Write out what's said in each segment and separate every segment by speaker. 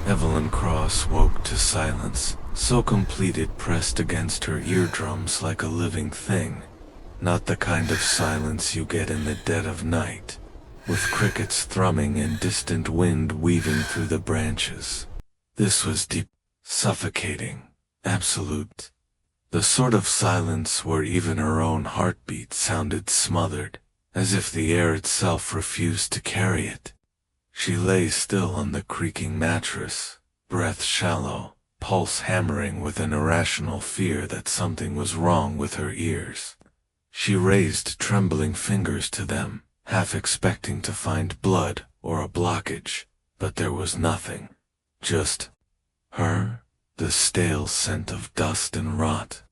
Speaker 1: Evelyn Cross woke to silence, so complete it pressed against her eardrums like a living thing. Not the kind of silence you get in the dead of night, with crickets thrumming and distant wind weaving through the branches. This was deep, suffocating, absolute. The sort of silence where even her own heartbeat sounded smothered, as if the air itself refused to carry it. She lay still on the creaking mattress, breath shallow, pulse hammering with an irrational fear that something was wrong with her ears. She raised trembling fingers to them, half expecting to find blood or a blockage, but there was nothing. Just her, the stale scent of dust and rot,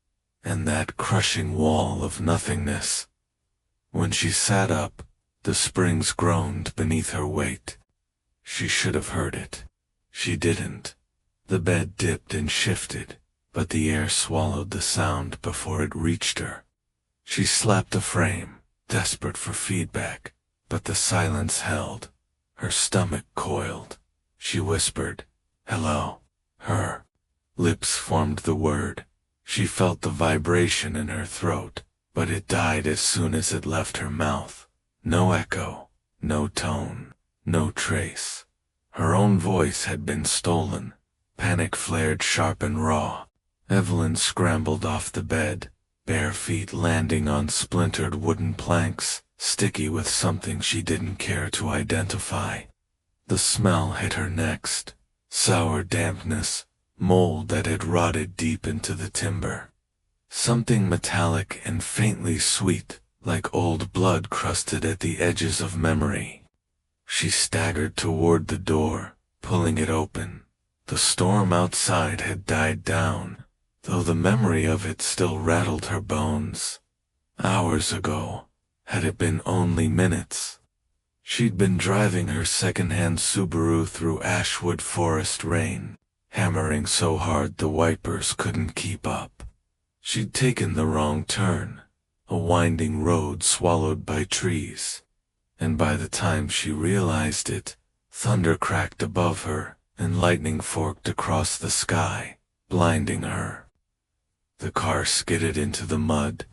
Speaker 1: and that crushing wall of nothingness. When she sat up, the springs groaned beneath her weight. She should have heard it. She didn't. The bed dipped and shifted, but the air swallowed the sound before it reached her. She slapped the frame, desperate for feedback, but the silence held. Her stomach coiled. She whispered, "Hello." Her lips formed the word. She felt the vibration in her throat, but it died as soon as it left her mouth. No echo, no tone, no trace. Her own voice had been stolen. Panic flared sharp and raw. Evelyn scrambled off the bed, bare feet landing on splintered wooden planks, sticky with something she didn't care to identify. The smell hit her next. Sour dampness, mold that had rotted deep into the timber. Something metallic and faintly sweet, like old blood crusted at the edges of memory. She staggered toward the door, pulling it open. The storm outside had died down, though the memory of it still rattled her bones. Hours ago, had it been only minutes, she'd been driving her second-hand Subaru through Ashwood forest rain, hammering so hard the wipers couldn't keep up. She'd taken the wrong turn, a winding road swallowed by trees, and by the time she realized it, thunder cracked above her and lightning forked across the sky, blinding her. The car skidded into the mud.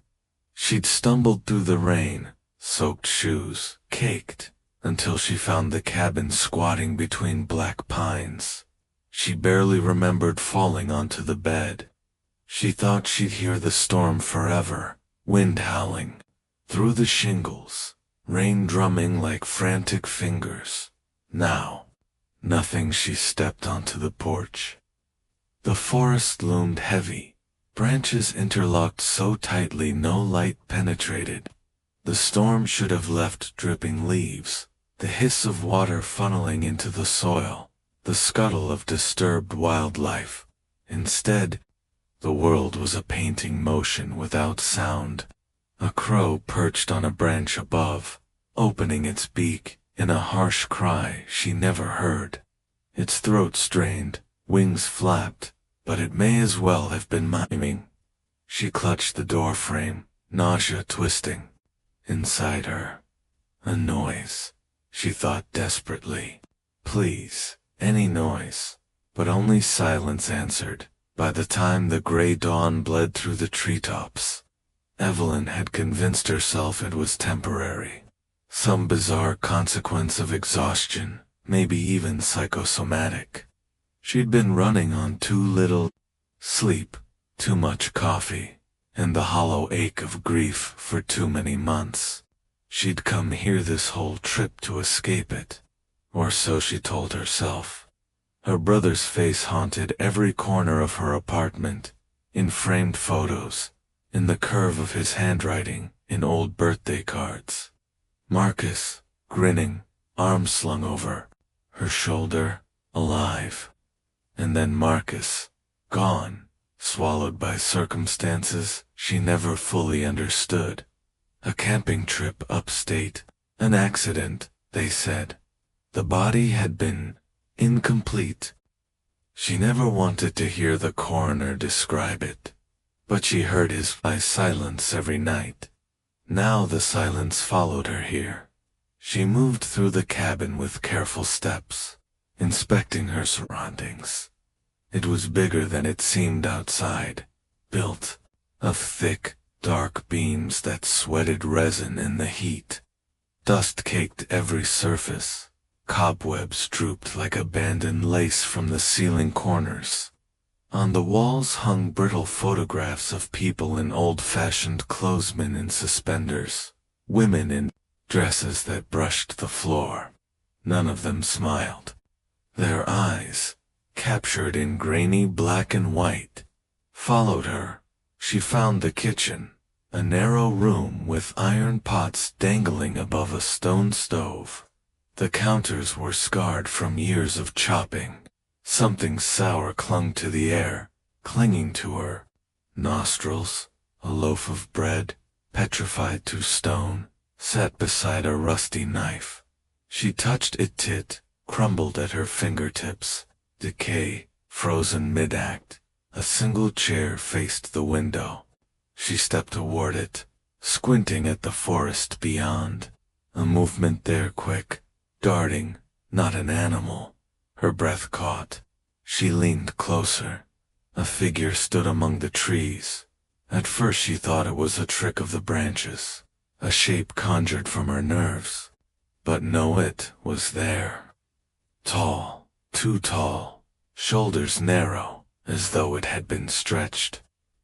Speaker 1: She'd stumbled through the rain, soaked shoes, caked, until she found the cabin squatting between black pines. She barely remembered falling onto the bed. She thought she'd hear the storm forever, wind howling through the shingles, rain drumming like frantic fingers. Now, nothing. She stepped onto the porch. The forest loomed heavy, branches interlocked so tightly no light penetrated. The storm should have left dripping leaves, the hiss of water funneling into the soil, the scuttle of disturbed wildlife. Instead, the world was a painting motion without sound. A crow perched on a branch above, opening its beak in a harsh cry she never heard. Its throat strained, wings flapped, but it may as well have been miming. She clutched the door frame, nausea twisting. Inside her, a noise. She thought desperately. Please, any noise. But only silence answered. By the time the gray dawn bled through the treetops, Evelyn had convinced herself it was temporary. Some bizarre consequence of exhaustion, maybe even psychosomatic. She'd been running on too little sleep, too much coffee, and the hollow ache of grief for too many months. She'd come here this whole trip to escape it, or so she told herself. Her brother's face haunted every corner of her apartment, in framed photos, in the curve of his handwriting, in old birthday cards. Marcus, grinning, arms slung over her shoulder, alive. And then Marcus, gone, swallowed by circumstances she never fully understood. A camping trip upstate, an accident, they said. The body had been incomplete. She never wanted to hear the coroner describe it, but she heard his silence every night. Now the silence followed her here. She moved through the cabin with careful steps, inspecting her surroundings. It was bigger than it seemed outside, built of thick, dark beams that sweated resin in the heat. Dust caked every surface. Cobwebs drooped like abandoned lace from the ceiling corners. On the walls hung brittle photographs of people in old-fashioned clothes, men in suspenders, women in dresses that brushed the floor. None of them smiled. Their eyes, captured in grainy black and white, followed her. She found the kitchen, a narrow room with iron pots dangling above a stone stove. The counters were scarred from years of chopping. Something sour clung to the air, clinging to her nostrils. A loaf of bread, petrified to stone, sat beside a rusty knife. She touched it, crumbled at her fingertips. Decay, frozen mid-act. A single chair faced the window. She stepped toward it, squinting at the forest beyond. A movement there, quick, darting, not an animal. Her breath caught. She leaned closer. A figure stood among the trees. At first she thought it was a trick of the branches, a shape conjured from her nerves. But no, it was there. Tall, too tall, shoulders narrow, as though it had been stretched.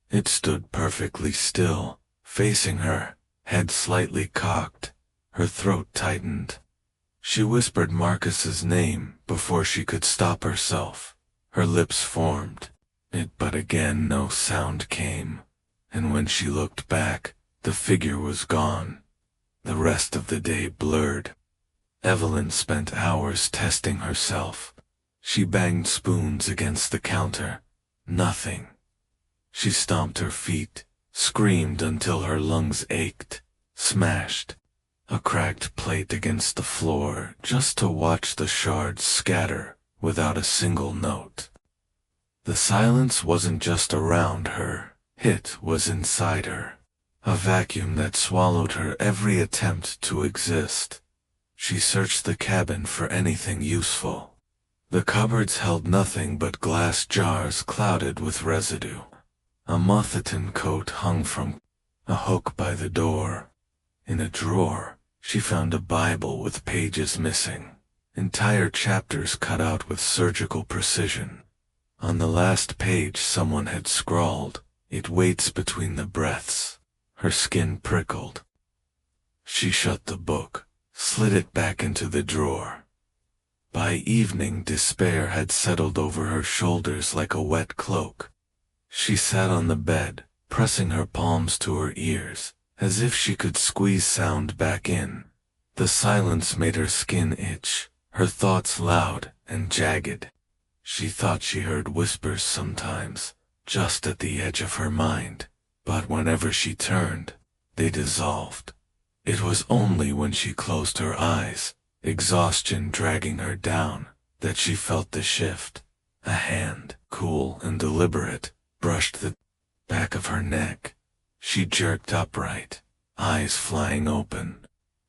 Speaker 1: It stood perfectly still, facing her, head slightly cocked. Her throat tightened. She whispered Marcus's name before she could stop herself. Her lips formed. But again no sound came. And when she looked back, the figure was gone. The rest of the day blurred. Evelyn spent hours testing herself. She banged spoons against the counter. Nothing. She stomped her feet, screamed until her lungs ached, smashed a cracked plate against the floor just to watch the shards scatter without a single note. The silence wasn't just around her, it was inside her, a vacuum that swallowed her every attempt to exist. She searched the cabin for anything useful. The cupboards held nothing but glass jars clouded with residue. A moth-eaten coat hung from a hook by the door. In a drawer, she found a Bible with pages missing, entire chapters cut out with surgical precision. On the last page someone had scrawled, "It waits between the breaths." Her skin prickled. She shut the book, slid it back into the drawer. By evening, despair had settled over her shoulders like a wet cloak. She sat on the bed, pressing her palms to her ears, as if she could squeeze sound back in. The silence made her skin itch, her thoughts loud and jagged. She thought she heard whispers sometimes, just at the edge of her mind, but whenever she turned, they dissolved. It was only when she closed her eyes, exhaustion dragging her down, that she felt the shift. A hand, cool and deliberate, brushed the back of her neck. She jerked upright, eyes flying open.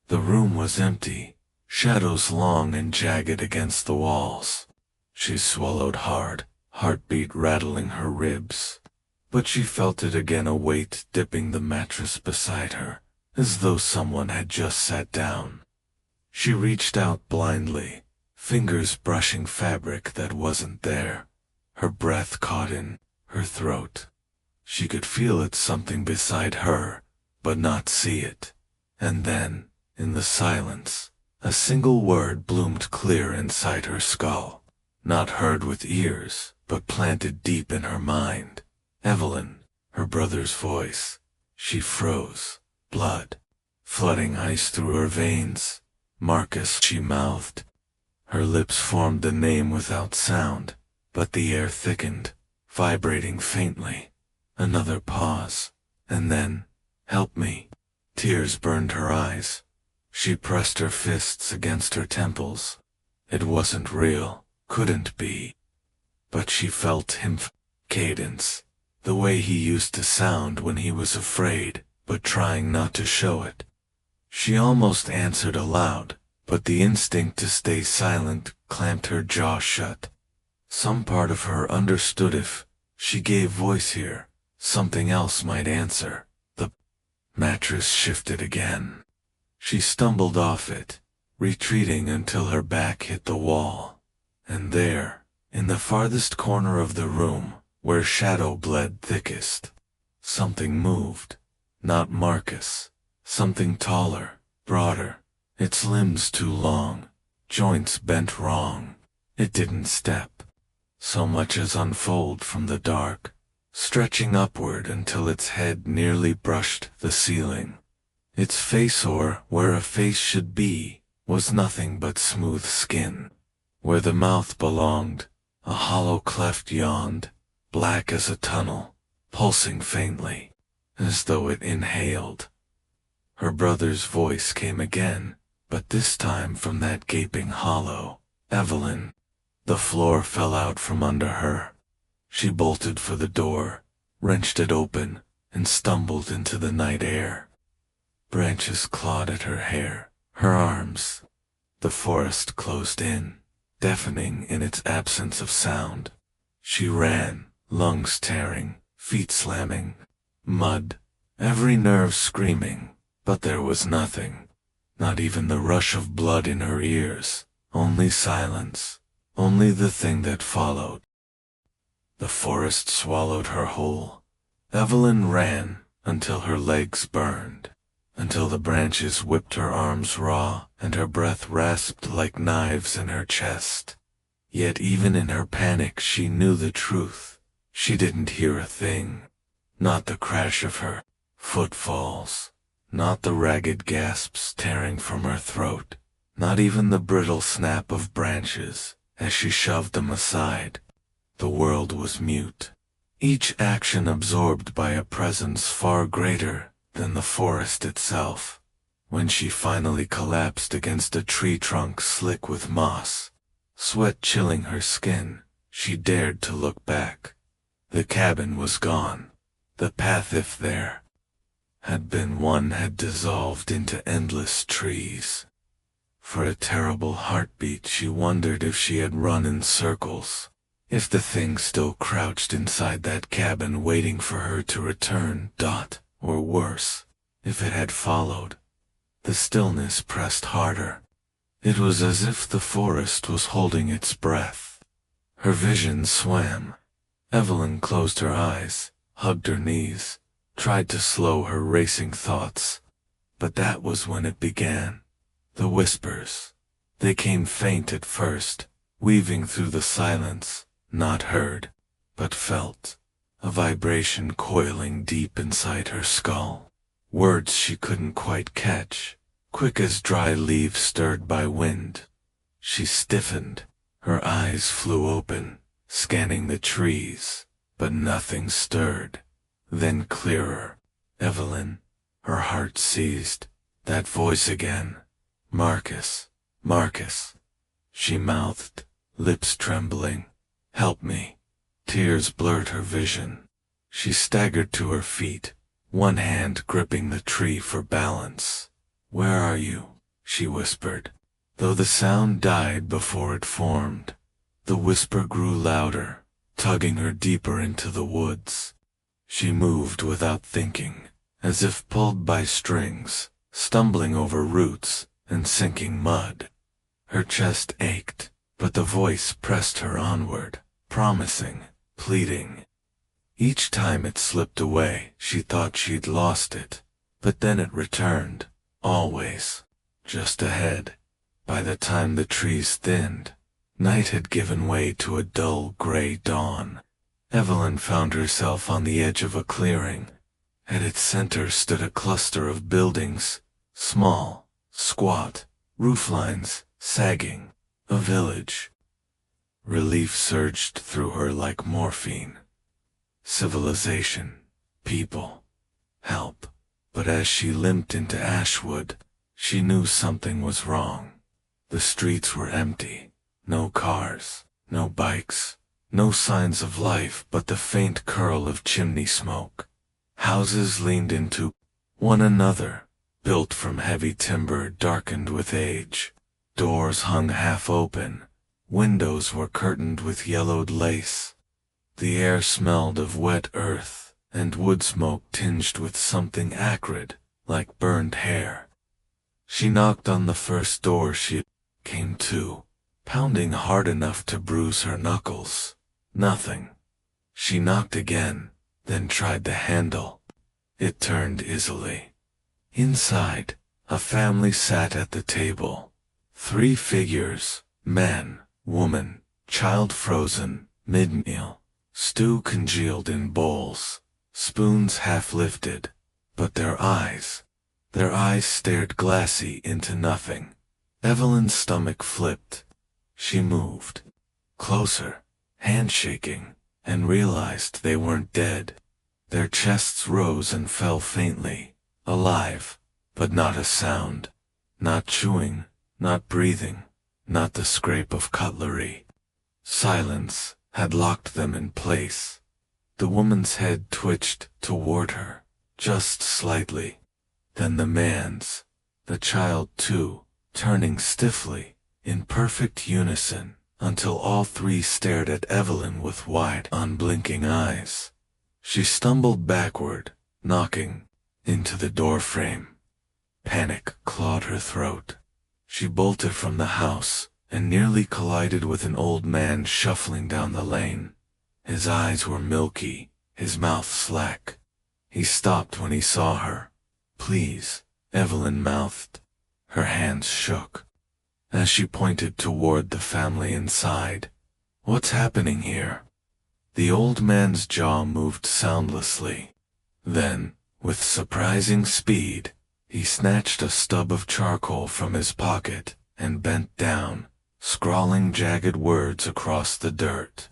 Speaker 1: The room was empty, shadows long and jagged against the walls. She swallowed hard, heartbeat rattling her ribs. But she felt it again, a weight dipping the mattress beside her, as though someone had just sat down. She reached out blindly, fingers brushing fabric that wasn't there. Her breath caught in her throat. She could feel it, something beside her, but not see it. And then, in the silence, a single word bloomed clear inside her skull, not heard with ears, but planted deep in her mind. Evelyn, her brother's voice. She froze, blood flooding ice through her veins. Marcus, she mouthed. Her lips formed the name without sound, but the air thickened, vibrating faintly. Another pause, and then, "Help me." Tears burned her eyes. She pressed her fists against her temples. It wasn't real, couldn't be. But she felt him. Cadence, the way he used to sound when he was afraid, but trying not to show it. She almost answered aloud, but the instinct to stay silent clamped her jaw shut. Some part of her understood if she gave voice here, something else might answer. The mattress shifted again. She stumbled off it, retreating until her back hit the wall. And there, in the farthest corner of the room, where shadow bled thickest, something moved. Not Marcus. Something taller, broader, its limbs too long, joints bent wrong. It didn't step, so much as unfold from the dark, stretching upward until its head nearly brushed the ceiling. Its face, or where a face should be, was nothing but smooth skin. Where the mouth belonged, a hollow cleft yawned, black as a tunnel, pulsing faintly, as though it inhaled. Her brother's voice came again, but this time from that gaping hollow. Evelyn. The floor fell out from under her. She bolted for the door, wrenched it open, and stumbled into the night air. Branches clawed at her hair, her arms. The forest closed in, deafening in its absence of sound. She ran, lungs tearing, feet slamming, mud, every nerve screaming, but there was nothing. Not even the rush of blood in her ears, only silence, only the thing that followed. The forest swallowed her whole. Evelyn ran until her legs burned, until the branches whipped her arms raw and her breath rasped like knives in her chest. Yet even in her panic she knew the truth. She didn't hear a thing. Not the crash of her footfalls, not the ragged gasps tearing from her throat, not even the brittle snap of branches as she shoved them aside. The world was mute, each action absorbed by a presence far greater than the forest itself. When she finally collapsed against a tree trunk slick with moss, sweat chilling her skin, she dared to look back. The cabin was gone. The path, if there had been one, had dissolved into endless trees. For a terrible heartbeat she wondered if she had run in circles, if the thing still crouched inside that cabin waiting for her to return, or worse, if it had followed. The stillness pressed harder. It was as if the forest was holding its breath. Her vision swam. Evelyn closed her eyes, hugged her knees, tried to slow her racing thoughts. But that was when it began. The whispers. They came faint at first, weaving through the silence, not heard, but felt. A vibration coiling deep inside her skull. Words she couldn't quite catch, quick as dry leaves stirred by wind. She stiffened. Her eyes flew open, scanning the trees, but nothing stirred. Then clearer. Evelyn. Her heart seized. That voice again. Marcus. Marcus. She mouthed, lips trembling. Help me. Tears blurred her vision. She staggered to her feet, one hand gripping the tree for balance. Where are you? She whispered. Though the sound died before it formed, the whisper grew louder, tugging her deeper into the woods. She moved without thinking, as if pulled by strings, stumbling over roots and sinking mud. Her chest ached, but the voice pressed her onward, promising, pleading. Each time it slipped away, she thought she'd lost it, but then it returned, always, just ahead. By the time the trees thinned, night had given way to a dull gray dawn. Evelyn found herself on the edge of a clearing. At its center stood a cluster of buildings, small, squat, rooflines sagging, a village. Relief surged through her like morphine. Civilization, people, help. But as she limped into Ashwood, she knew something was wrong. The streets were empty. No cars, no bikes, no signs of life but the faint curl of chimney smoke. Houses leaned into one another, built from heavy timber darkened with age. Doors hung half open. Windows were curtained with yellowed lace. The air smelled of wet earth and wood smoke tinged with something acrid, like burned hair. She knocked on the first door she came to, pounding hard enough to bruise her knuckles. Nothing. She knocked again, then tried the handle. It turned easily. Inside, a family sat at the table. 3 figures, man, woman, child frozen, mid-meal, stew congealed in bowls, spoons half lifted, but their eyes stared glassy into nothing. Evelyn's stomach flipped. She moved closer, handshaking, and realized they weren't dead. Their chests rose and fell faintly, alive, but not a sound. Not chewing, not breathing, not the scrape of cutlery. Silence had locked them in place. The woman's head twitched toward her, just slightly. Then the man's, the child too, turning stiffly, in perfect unison, until all 3 stared at Evelyn with wide, unblinking eyes. She stumbled backward, knocking into the doorframe. Panic clawed her throat. She bolted from the house and nearly collided with an old man shuffling down the lane. His eyes were milky, his mouth slack. He stopped when he saw her. "Please," Evelyn mouthed. Her hands shook. As she pointed toward the family inside, "What's happening here?" The old man's jaw moved soundlessly. Then, with surprising speed, he snatched a stub of charcoal from his pocket and bent down, scrawling jagged words across the dirt.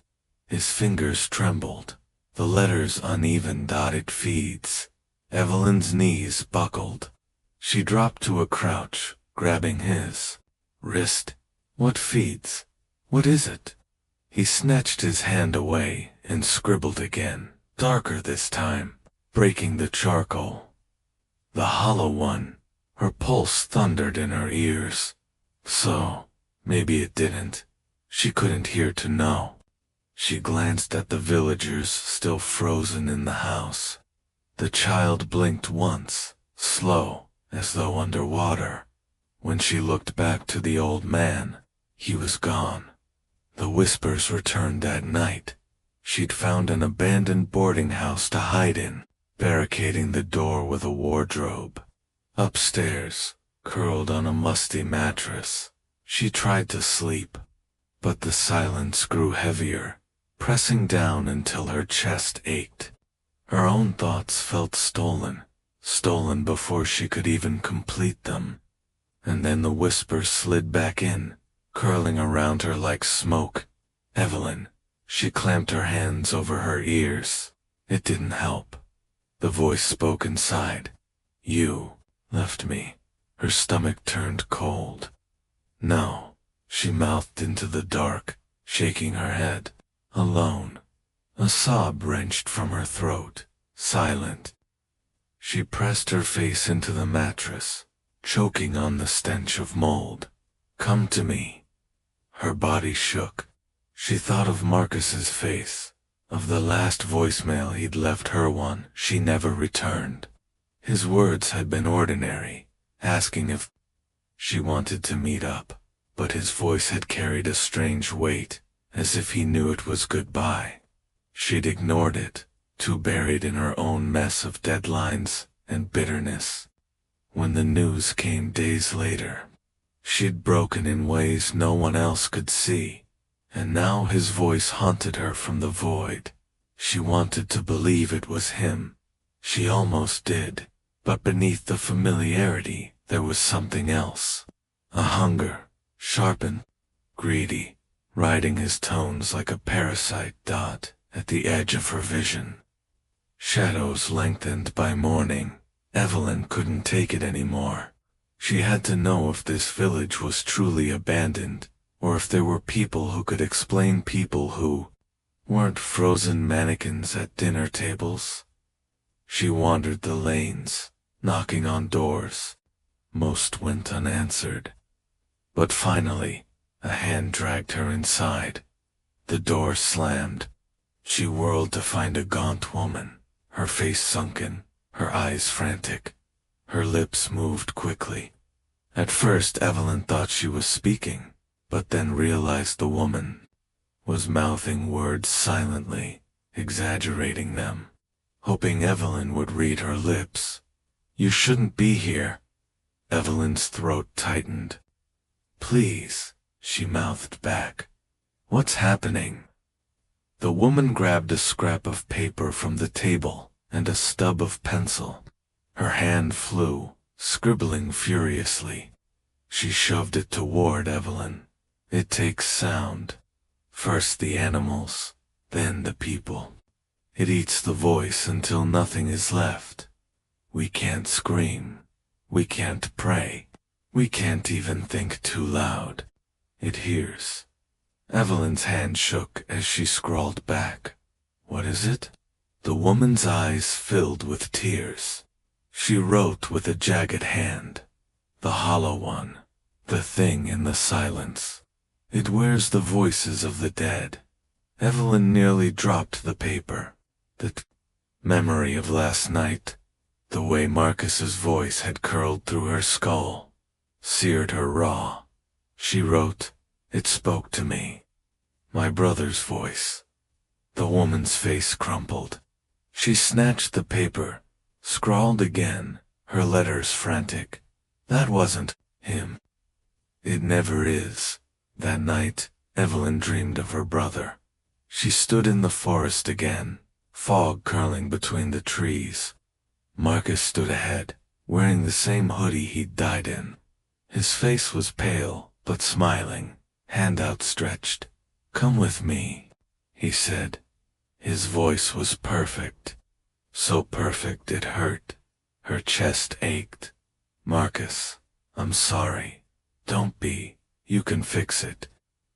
Speaker 1: His fingers trembled, the letters uneven dotted feeds. Evelyn's knees buckled. She dropped to a crouch, grabbing his wrist. "What feeds? What is it?" He snatched his hand away and scribbled again, darker this time, breaking the charcoal. The hollow one. Her pulse thundered in her ears. So, maybe it didn't. She couldn't hear to know. She glanced at the villagers still frozen in the house. The child blinked once, slow, as though underwater. When she looked back to the old man, he was gone. The whispers returned that night. She'd found an abandoned boarding house to hide in, barricading the door with a wardrobe. Upstairs, curled on a musty mattress, she tried to sleep, but the silence grew heavier, pressing down until her chest ached. Her own thoughts felt stolen before she could even complete them. And then the whisper slid back in, curling around her like smoke. "Evelyn." She clamped her hands over her ears. It didn't help. The voice spoke inside. "You left me." Her stomach turned cold. "No," she mouthed into the dark, shaking her head. "Alone." A sob wrenched from her throat, silent. She pressed her face into the mattress, choking on the stench of mold. "Come to me." Her body shook. She thought of Marcus's face, of the last voicemail he'd left her, one she never returned. His words had been ordinary, asking if she wanted to meet up, but his voice had carried a strange weight, as if he knew it was goodbye. She'd ignored it, too buried in her own mess of deadlines and bitterness. When the news came days later, she'd broken in ways no one else could see, and now his voice haunted her from the void. She wanted to believe it was him. She almost did, but beneath the familiarity there was something else. A hunger, sharpened, greedy, riding his tones like a parasite dot at the edge of her vision. Shadows lengthened by morning. Evelyn couldn't take it anymore. She had to know if this village was truly abandoned, or if there were people who could explain, people who weren't frozen mannequins at dinner tables. She wandered the lanes, knocking on doors. Most went unanswered. But finally, a hand dragged her inside. The door slammed. She whirled to find a gaunt woman, her face sunken, her eyes frantic. Her lips moved quickly. At first Evelyn thought she was speaking, but then realized the woman was mouthing words silently, exaggerating them, hoping Evelyn would read her lips. "You shouldn't be here." Evelyn's throat tightened. "Please," she mouthed back. "What's happening?" The woman grabbed a scrap of paper from the table and a stub of pencil. Her hand flew, scribbling furiously. She shoved it toward Evelyn. "It takes sound. First the animals, then the people. It eats the voice until nothing is left. We can't scream. We can't pray. We can't even think too loud. It hears." Evelyn's hand shook as she scrawled back. "What is it?" The woman's eyes filled with tears. She wrote with a jagged hand. "The hollow one. The thing in the silence. It wears the voices of the dead." Evelyn nearly dropped the paper. The memory of last night, the way Marcus's voice had curled through her skull, seared her raw. She wrote, "It spoke to me. My brother's voice." The woman's face crumpled. She snatched the paper, scrawled again, her letters frantic. "That wasn't him. It never is." That night, Evelyn dreamed of her brother. She stood in the forest again, fog curling between the trees. Marcus stood ahead, wearing the same hoodie he'd died in. His face was pale, but smiling, hand outstretched. "Come with me," he said. His voice was perfect. So perfect it hurt. Her chest ached. "Marcus, I'm sorry. Don't be. You can fix it.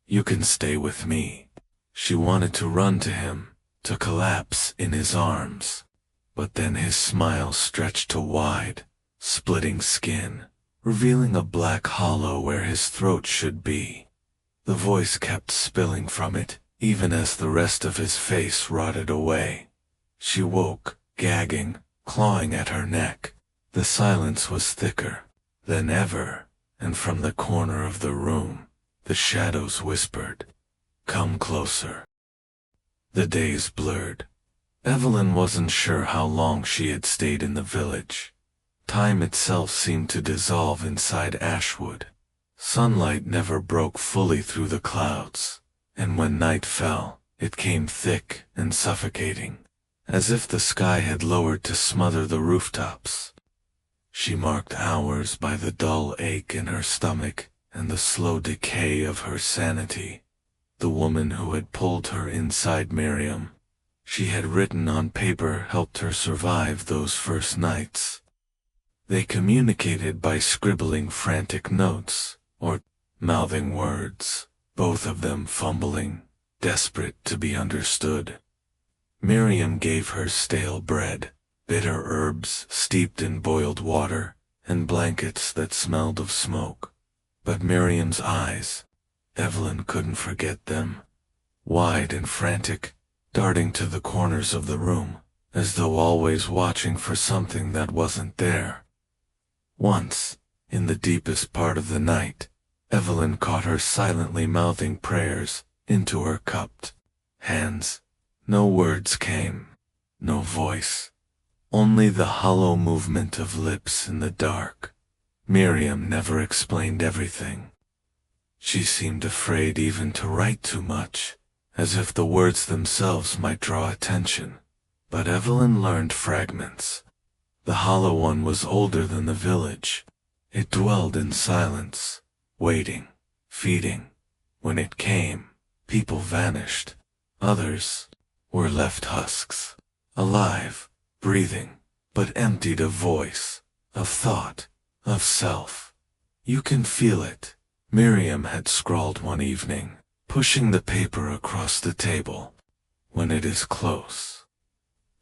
Speaker 1: You can stay with me." She wanted to run to him, to collapse in his arms. But then his smile stretched to wide, splitting skin, revealing a black hollow where his throat should be. The voice kept spilling from it, even as the rest of his face rotted away. She woke, gagging, clawing at her neck. The silence was thicker than ever, and from the corner of the room, the shadows whispered, "Come closer." The days blurred. Evelyn wasn't sure how long she had stayed in the village. Time itself seemed to dissolve inside Ashwood. Sunlight never broke fully through the clouds, and when night fell, it came thick and suffocating, as if the sky had lowered to smother the rooftops. She marked hours by the dull ache in her stomach and the slow decay of her sanity. The woman who had pulled her inside Miriam, she had written on paper, helped her survive those first nights. They communicated by scribbling frantic notes, or mouthing words, both of them fumbling, desperate to be understood. Miriam gave her stale bread, bitter herbs steeped in boiled water, and blankets that smelled of smoke. But Miriam's eyes, Evelyn couldn't forget them, wide and frantic, darting to the corners of the room, as though always watching for something that wasn't there. Once, in the deepest part of the night, Evelyn caught her silently mouthing prayers into her cupped hands. No words came, no voice, only the hollow movement of lips in the dark. Miriam never explained everything. She seemed afraid even to write too much, as if the words themselves might draw attention. But Evelyn learned fragments. The hollow one was older than the village. It dwelled in silence, waiting, feeding. When it came, people vanished. Others were left husks, alive, breathing, but emptied of voice, of thought, of self. "You can feel it," Miriam had scrawled one evening, pushing the paper across the table. "When it is close.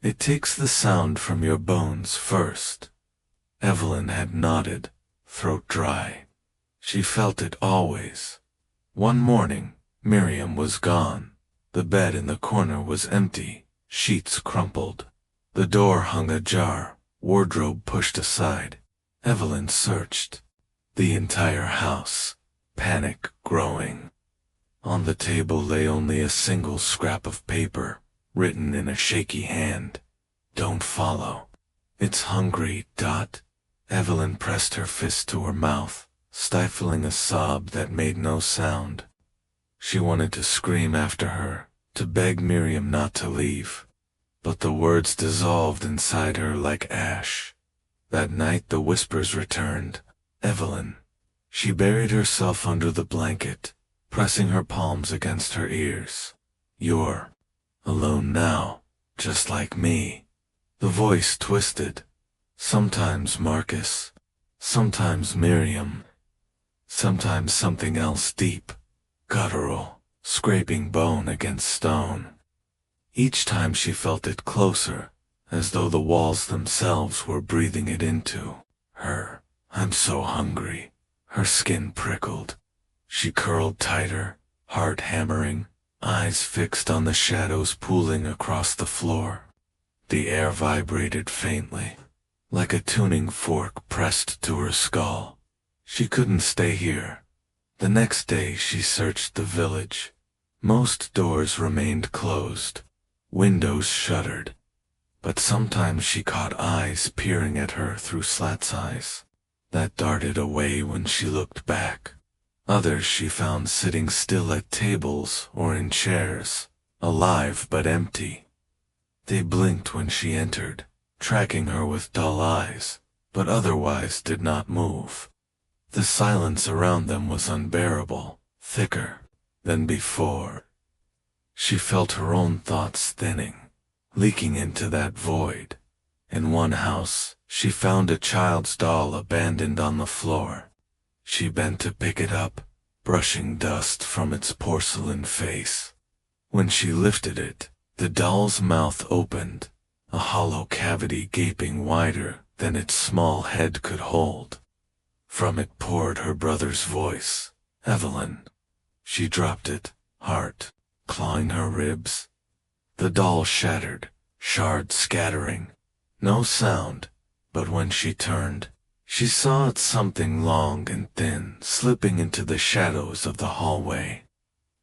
Speaker 1: It takes the sound from your bones first." Evelyn had nodded, throat dry. She felt it always. One morning, Miriam was gone. The bed in the corner was empty, sheets crumpled. The door hung ajar, wardrobe pushed aside. Evelyn searched the entire house, panic growing. On the table lay only a single scrap of paper, written in a shaky hand. Don't follow. It's hungry. Evelyn pressed her fist to her mouth, stifling a sob that made no sound. She wanted to scream after her, to beg Miriam not to leave. But the words dissolved inside her like ash. That night the whispers returned. Evelyn. She buried herself under the blanket, pressing her palms against her ears. You're alone now, just like me. The voice twisted. Sometimes Marcus, sometimes Miriam, sometimes something else deep, guttural, scraping bone against stone. Each time she felt it closer, as though the walls themselves were breathing it into her. I'm so hungry. Her skin prickled. She curled tighter, heart hammering, eyes fixed on the shadows pooling across the floor. The air vibrated faintly, like a tuning fork pressed to her skull. She couldn't stay here. The next day she searched the village. Most doors remained closed, windows shuttered, but sometimes she caught eyes peering at her through slats eyes that darted away when she looked back. Others she found sitting still at tables or in chairs, alive but empty. They blinked when she entered, tracking her with dull eyes, but otherwise did not move. The silence around them was unbearable, thicker than before. She felt her own thoughts thinning, leaking into that void. In one house, she found a child's doll abandoned on the floor. She bent to pick it up, brushing dust from its porcelain face. When she lifted it, the doll's mouth opened, a hollow cavity gaping wider than its small head could hold. From it poured her brother's voice, Evelyn. She dropped it, heart clawing her ribs. The doll shattered, shards scattering. No sound, but when she turned, she saw it something long and thin slipping into the shadows of the hallway,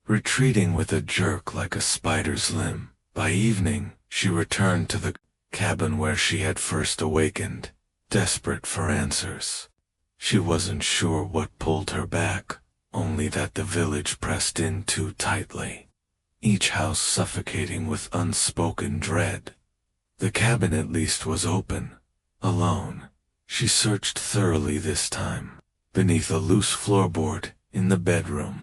Speaker 1: retreating with a jerk like a spider's limb. By evening, she returned to the cabin where she had first awakened, desperate for answers. She wasn't sure what pulled her back, only that the village pressed in too tightly, each house suffocating with unspoken dread. The cabin at least was open, alone. She searched thoroughly this time. Beneath a loose floorboard in the bedroom,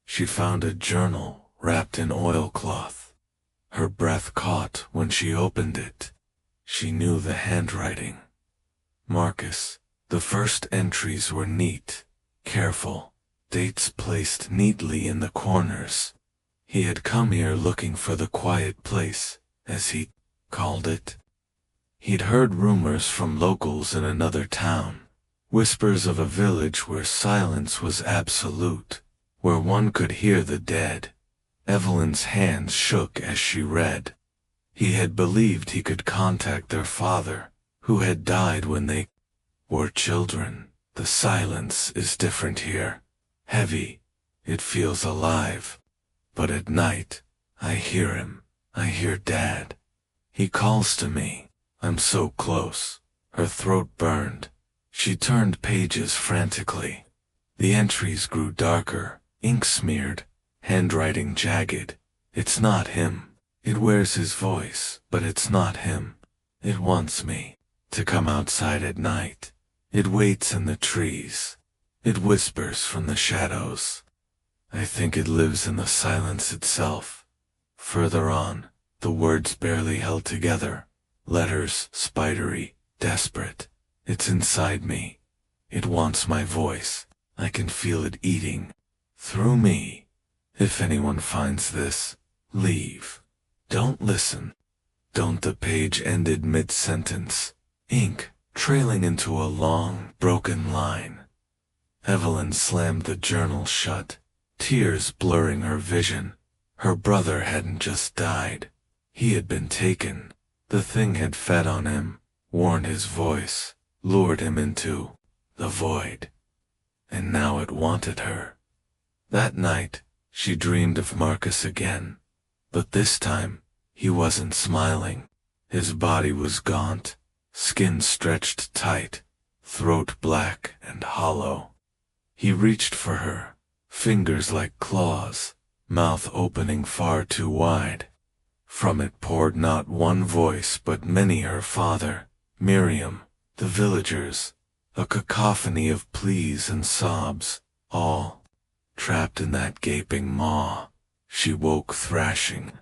Speaker 1: she found a journal wrapped in oilcloth. Her breath caught when she opened it. She knew the handwriting. Marcus. The first entries were neat, careful, dates placed neatly in the corners. He had come here looking for the quiet place, as he called it. He'd heard rumors from locals in another town, whispers of a village where silence was absolute, where one could hear the dead. Evelyn's hands shook as she read. He had believed he could contact their father, who had died when they were children. The silence is different here. Heavy. It feels alive. But at night, I hear him. I hear Dad. He calls to me. I'm so close. Her throat burned. She turned pages frantically. The entries grew darker, ink-smeared, handwriting jagged. It's not him. It wears his voice, but it's not him. It wants me to come outside at night. It waits in the trees. It whispers from the shadows. I think it lives in the silence itself. Further on, the words barely held together. Letters, spidery, desperate. It's inside me. It wants my voice. I can feel it eating through me. If anyone finds this, leave. Don't listen. Don't. The page ended mid-sentence. Ink trailing into a long, broken line. Evelyn slammed the journal shut, tears blurring her vision. Her brother hadn't just died. He had been taken. The thing had fed on him, warned his voice, lured him into the void. And now it wanted her. That night, she dreamed of Marcus again. But this time, he wasn't smiling. His body was gaunt, skin stretched tight, throat black and hollow. He reached for her, fingers like claws, mouth opening far too wide. From it poured not one voice but many her father, Miriam, the villagers, a cacophony of pleas and sobs, all trapped in that gaping maw. She woke thrashing,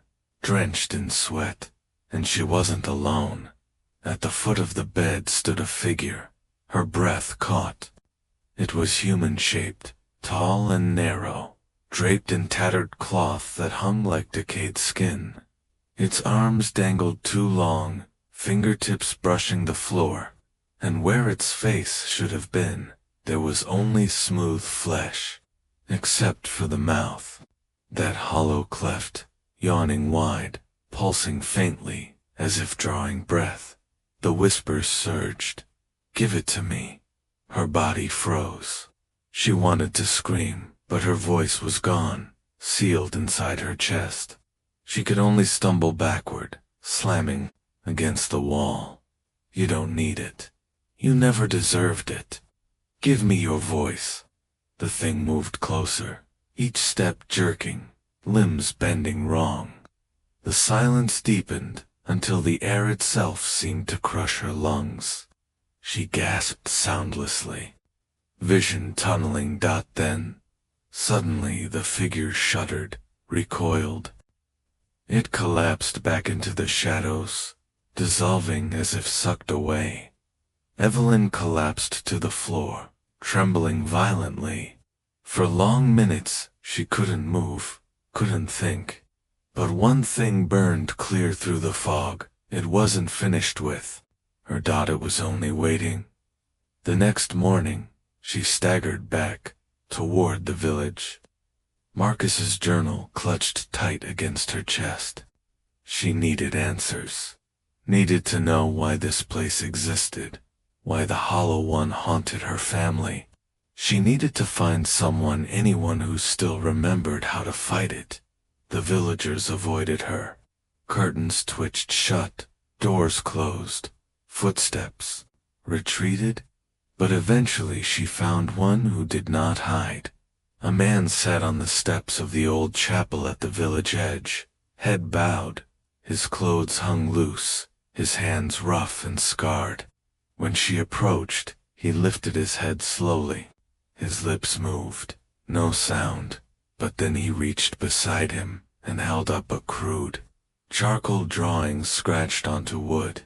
Speaker 1: drenched in sweat, and she wasn't alone. At the foot of the bed stood a figure, her breath caught. It was human-shaped, tall and narrow, draped in tattered cloth that hung like decayed skin. Its arms dangled too long, fingertips brushing the floor, and where its face should have been, there was only smooth flesh, except for the mouth. That hollow cleft, yawning wide, pulsing faintly, as if drawing breath. The whispers surged. "Give it to me." Her body froze. She wanted to scream, but her voice was gone, sealed inside her chest. She could only stumble backward, slamming against the wall. "You don't need it. You never deserved it. Give me your voice." The thing moved closer, each step jerking, limbs bending wrong. The silence deepened until the air itself seemed to crush her lungs. She gasped soundlessly, vision tunneling. Then, suddenly the figure shuddered, recoiled. It collapsed back into the shadows, dissolving as if sucked away. Evelyn collapsed to the floor, trembling violently. For long minutes she couldn't move, couldn't think. But one thing burned clear through the fog. It wasn't finished with. Her daughter was only waiting. The next morning, she staggered back, toward the village. Marcus's journal clutched tight against her chest. She needed answers. Needed to know why this place existed, why the Hollow One haunted her family. She needed to find someone, anyone who still remembered how to fight it. The villagers avoided her. Curtains twitched shut, doors closed, footsteps retreated. But eventually she found one who did not hide. A man sat on the steps of the old chapel at the village edge, head bowed. His clothes hung loose, his hands rough and scarred. When she approached, he lifted his head slowly. His lips moved, no sound. But then he reached beside him and held up a crude charcoal drawing scratched onto wood.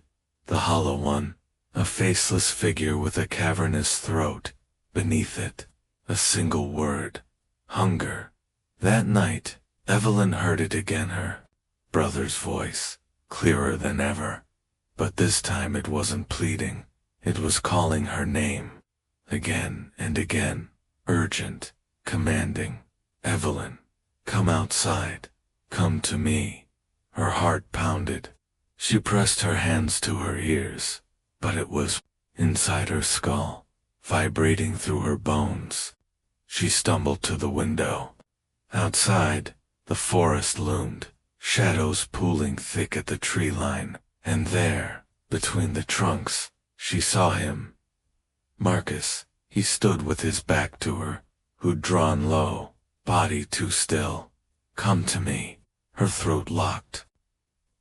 Speaker 1: The Hollow One, a faceless figure with a cavernous throat. Beneath it, a single word: hunger. That night, Evelyn heard it again, her brother's voice, clearer than ever. But this time it wasn't pleading. It was calling her name. Again and again, urgent, commanding. "Evelyn, come outside. Come to me." Her heart pounded. She pressed her hands to her ears, but it was inside her skull, vibrating through her bones. She stumbled to the window. Outside, the forest loomed, shadows pooling thick at the tree line, and there, between the trunks, she saw him. Marcus. He stood with his back to her, hood drawn low, body too still. "Come to me." Her throat locked.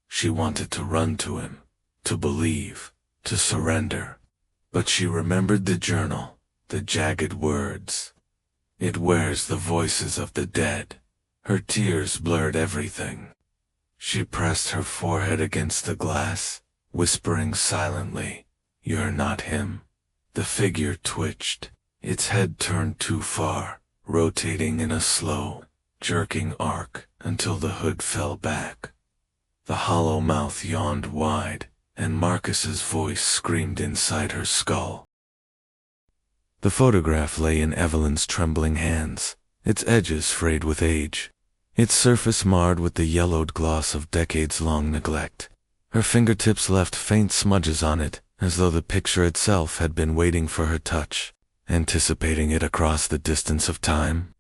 Speaker 1: She wanted to run to him, to believe, to surrender. But she remembered the journal, the jagged words. "It wears the voices of the dead." Her tears blurred everything. She pressed her forehead against the glass, whispering silently, "You're not him." The figure twitched, its head turned too far, rotating in a slow, jerking arc until the hood fell back. The hollow mouth yawned wide, and Marcus's voice screamed inside her skull. The photograph lay in Evelyn's trembling hands, its edges frayed with age, its surface marred with the yellowed gloss of decades-long neglect. Her fingertips left faint smudges on it, as though the picture itself had been waiting for her touch, anticipating it across the distance of time.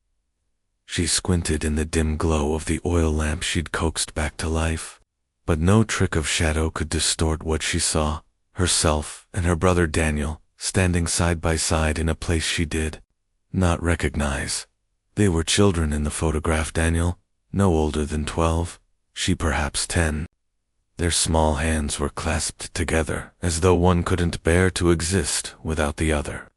Speaker 1: She squinted in the dim glow of the oil lamp she'd coaxed back to life, but no trick of shadow could distort what she saw, herself and her brother Daniel, standing side by side in a place she did not recognize. They were children in the photograph, Daniel, no older than 12, she perhaps 10. Their small hands were clasped together, as though one couldn't bear to exist without the other.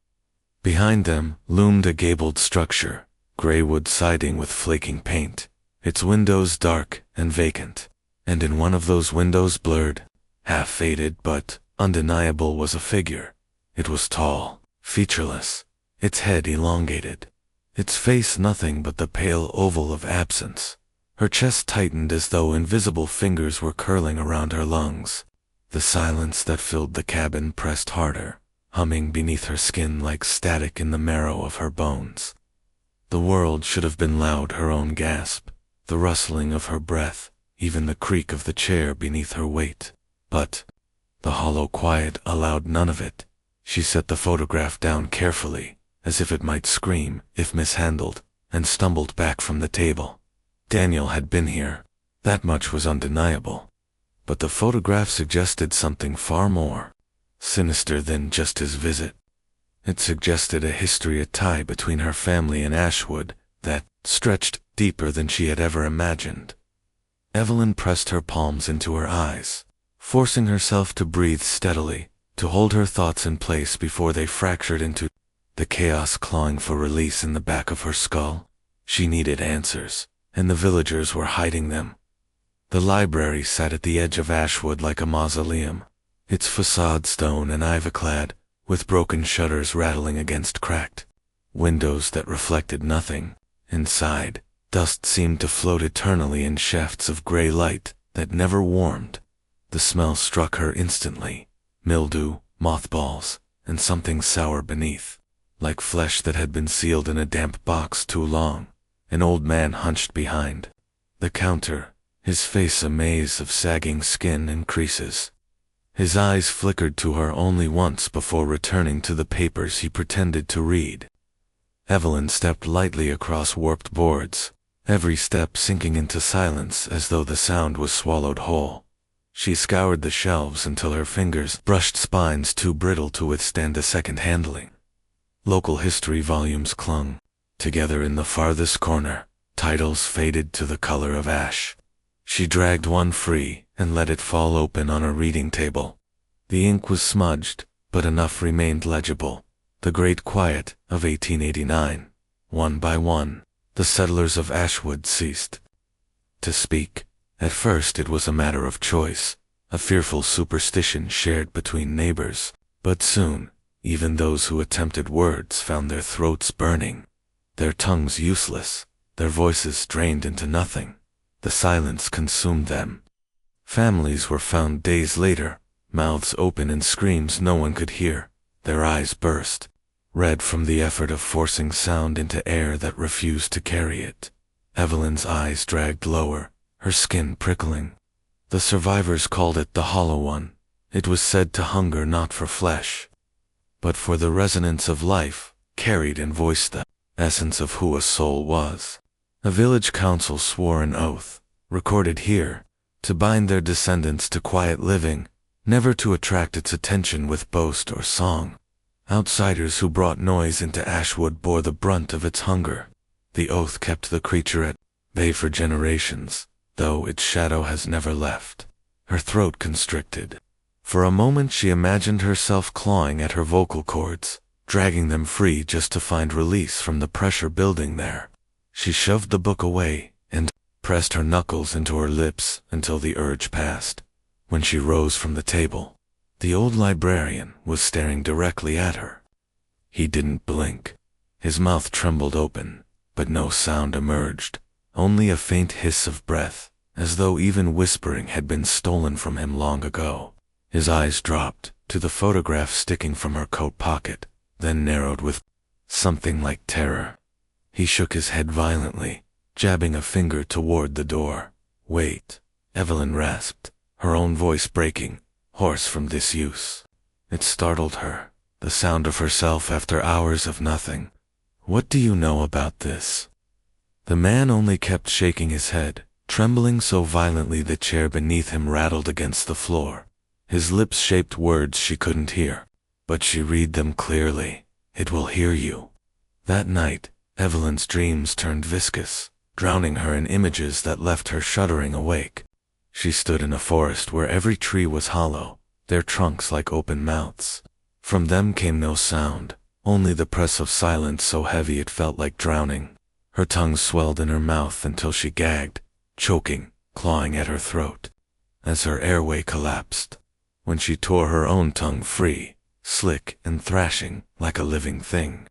Speaker 1: Behind them loomed a gabled structure, gray wood siding with flaking paint, its windows dark and vacant, and in one of those windows, blurred, half-faded but undeniable, was a figure. It was tall, featureless, its head elongated, its face nothing but the pale oval of absence. Her chest tightened as though invisible fingers were curling around her lungs. The silence that filled the cabin pressed harder, humming beneath her skin like static in the marrow of her bones. The world should have been loud, her own gasp, the rustling of her breath, even the creak of the chair beneath her weight. But the hollow quiet allowed none of it. She set the photograph down carefully, as if it might scream if mishandled, and stumbled back from the table. Daniel had been here, that much was undeniable. But the photograph suggested something far more sinister than just his visit. It suggested a history, a tie between her family and Ashwood that stretched deeper than she had ever imagined. Evelyn pressed her palms into her eyes, forcing herself to breathe steadily, to hold her thoughts in place before they fractured into the chaos clawing for release in the back of her skull. She needed answers, and the villagers were hiding them. The library sat at the edge of Ashwood like a mausoleum, its facade stone and ivy-clad, with broken shutters rattling against cracked windows that reflected nothing. Inside, dust seemed to float eternally in shafts of gray light that never warmed. The smell struck her instantly: mildew, mothballs, and something sour beneath, like flesh that had been sealed in a damp box too long. An old man hunched behind the counter, his face a maze of sagging skin and creases. His eyes flickered to her only once before returning to the papers he pretended to read. Evelyn stepped lightly across warped boards, every step sinking into silence as though the sound was swallowed whole. She scoured the shelves until her fingers brushed spines too brittle to withstand a second handling. Local history volumes clung together in the farthest corner, titles faded to the color of ash. She dragged one free and let it fall open on a reading table. The ink was smudged, but enough remained legible. The Great Quiet of 1889. One by one, the settlers of Ashwood ceased to speak. At first it was a matter of choice, a fearful superstition shared between neighbors, but soon, even those who attempted words found their throats burning, their tongues useless, their voices drained into nothing. The silence consumed them. Families were found days later, mouths open in screams no one could hear, their eyes burst, red from the effort of forcing sound into air that refused to carry it. Evelyn's eyes dragged lower, her skin prickling. The survivors called it the Hollow One. It was said to hunger not for flesh, but for the resonance of life, carried and voiced the essence of who a soul was. A village council swore an oath, recorded here, to bind their descendants to quiet living, never to attract its attention with boast or song. Outsiders who brought noise into Ashwood bore the brunt of its hunger. The oath kept the creature at bay for generations, though its shadow has never left. Her throat constricted. For a moment she imagined herself clawing at her vocal cords, dragging them free just to find release from the pressure building there. She shoved the book away and pressed her knuckles into her lips until the urge passed. When she rose from the table, the old librarian was staring directly at her. He didn't blink. His mouth trembled open, but no sound emerged, only a faint hiss of breath, as though even whispering had been stolen from him long ago. His eyes dropped to the photograph sticking from her coat pocket, then narrowed with something like terror. He shook his head violently, jabbing a finger toward the door. "Wait," Evelyn rasped, her own voice breaking, hoarse from disuse. It startled her, the sound of herself after hours of nothing. "What do you know about this?" The man only kept shaking his head, trembling so violently the chair beneath him rattled against the floor. His lips shaped words she couldn't hear, but she read them clearly. "It will hear you." That night, Evelyn's dreams turned viscous, drowning her in images that left her shuddering awake. She stood in a forest where every tree was hollow, their trunks like open mouths. From them came no sound, only the press of silence so heavy it felt like drowning. Her tongue swelled in her mouth until she gagged, choking, clawing at her throat. As her airway collapsed, when she tore her own tongue free, slick and thrashing like a living thing,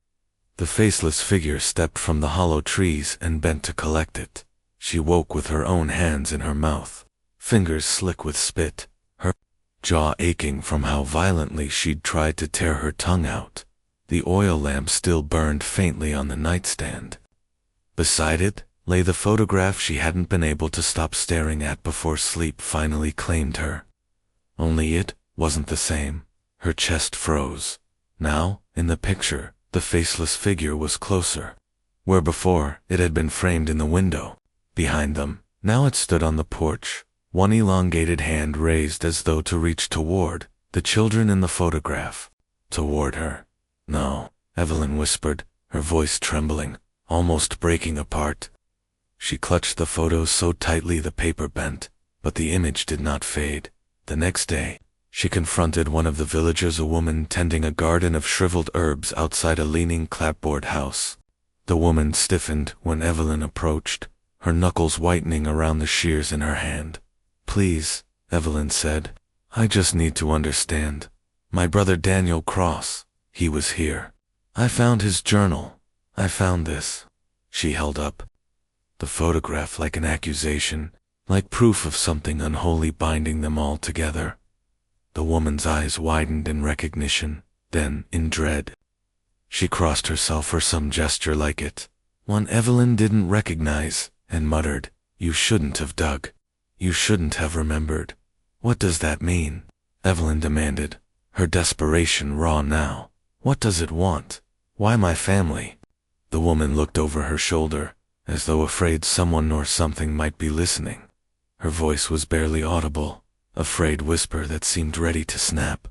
Speaker 1: the faceless figure stepped from the hollow trees and bent to collect it. She woke with her own hands in her mouth, fingers slick with spit, her jaw aching from how violently she'd tried to tear her tongue out. The oil lamp still burned faintly on the nightstand. Beside it lay the photograph she hadn't been able to stop staring at before sleep finally claimed her. Only it wasn't the same. Her chest froze. Now, in the picture, the faceless figure was closer. Where before, it had been framed in the window. Behind them, now it stood on the porch, one elongated hand raised as though to reach toward the children in the photograph. Toward her. "No," Evelyn whispered, her voice trembling, almost breaking apart. She clutched the photos so tightly the paper bent, but the image did not fade. The next day, she confronted one of the villagers, a woman tending a garden of shriveled herbs outside a leaning clapboard house. The woman stiffened when Evelyn approached, her knuckles whitening around the shears in her hand. "Please," Evelyn said, "I just need to understand. My brother Daniel Cross, he was here. I found his journal. I found this." She held up the photograph like an accusation, like proof of something unholy binding them all together. The woman's eyes widened in recognition, then in dread. She crossed herself for some gesture like it, one Evelyn didn't recognize, and muttered, "You shouldn't have dug. You shouldn't have remembered." "What does that mean?" Evelyn demanded, her desperation raw now. "What does it want? Why my family?" The woman looked over her shoulder, as though afraid someone or something might be listening. Her voice was barely audible, a frayed whisper that seemed ready to snap.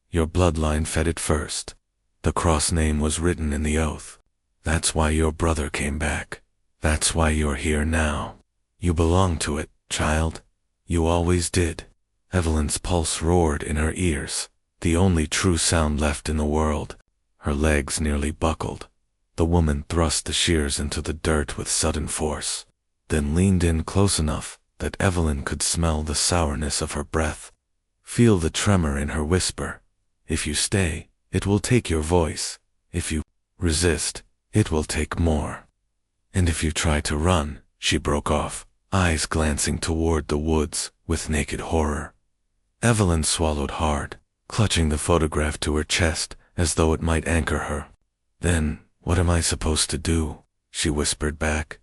Speaker 1: "Your bloodline fed it first. The Cross name was written in the oath. That's why your brother came back. That's why you're here now. You belong to it, child. You always did." Evelyn's pulse roared in her ears, the only true sound left in the world. Her legs nearly buckled. The woman thrust the shears into the dirt with sudden force, then leaned in close enough that Evelyn could smell the sourness of her breath, feel the tremor in her whisper. "If you stay, it will take your voice. If you resist, it will take more. And if you try to run," she broke off, eyes glancing toward the woods with naked horror. Evelyn swallowed hard, clutching the photograph to her chest as though it might anchor her. "Then, what am I supposed to do?" she whispered back.